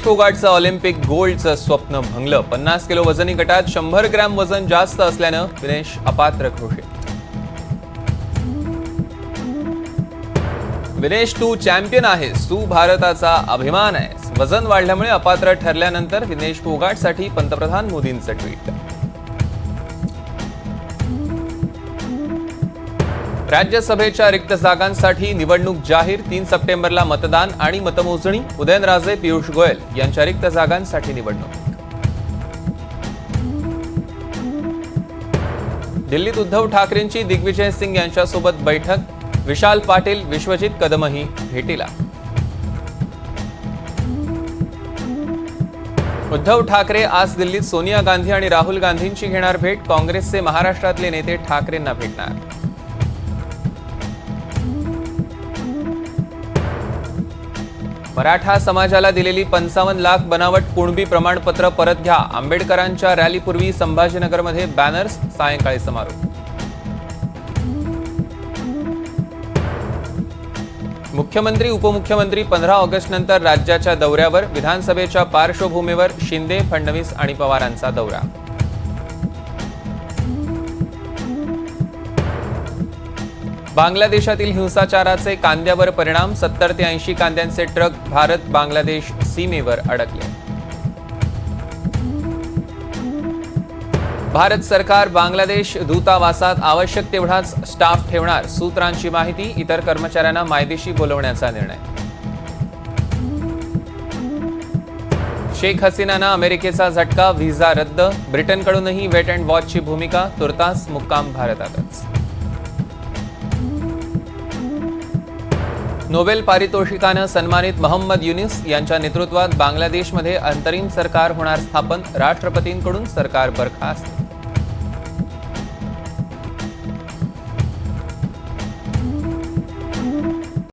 फोगाटचं Olympic गोल्डचं स्वप्न भंगलं. 50 kilo वजनी गटात 100 ग्रॅम वजन जास्त असल्यानं विनेश अपात्र घोषित. विनेश, तू चॅम्पियन आहेस, तू भारताचा अभिमान आहेस. वजन वाढल्यामुळे अपात्र ठरल्यानंतर विनेश फोगाटसाठी पंतप्रधान मोदींचं ट्विट. राज्यसभेच्या रिक्त जागांसाठी निवडणूक जाहीर. 3 सप्टेंबरला मतदान आणि मतमोजणी. उदयनराजे, पियुष गोयल यांच्या रिक्त जागांसाठी निवडणूक. दिल्लीत उद्धव ठाकरेंची दिग्विजय सिंग यांच्यासोबत बैठक. विशाल पाटील, विश्वजित कदमही भेटीला. उद्धव ठाकरे आज दिल्लीत सोनिया गांधी आणि राहुल गांधींची घेणार भेट. काँग्रेसचे महाराष्ट्रातले नेते ठाकरेंना भेटणार. मराठा समाजाला दिलेली 55 लाख बनावट कुणबी प्रमाणपत्र परत घ्या. आंबेडकरांच्या रॅलीपूर्वी संभाजीनगरमध्ये बॅनर्स. सायंकाळी समारोप. मुख्यमंत्री उपमुख्यमंत्री 15 ऑगस्ट नंतर राज्याच्या दौऱ्यावर. विधानसभेच्या पार्श्वभूमीवर शिंदे, फडणवीस आणि पवारांचा दौरा. बांगलादेशातील हिंसाचाराचे कांद्यावर परिणाम. 70 ते 80 कांद्यांचे ट्रक भारत बांगलादेश सीमेवर अडकले. भारत सरकार बांगलादेश दूतावासात आवश्यक तेवढाच स्टाफ ठेवणार. सूत्रांची माहिती. इतर कर्मचाऱ्यांना मायदेशी बोलवण्याचा निर्णय. शेख हसीनांना अमेरिकेचा झटका. व्हिसा रद्द. ब्रिटनकडूनही वेट अँड वॉचची भूमिका. तुर्तास मुक्काम भारतातच. नोबेल पारितोषिकानं सन्मानित मोहम्मद युनुस यांच्या नेतृत्वात बांगलादेशमध्ये अंतरिम सरकार होणार स्थापन. राष्ट्रपतींकडून सरकार बरखास्त.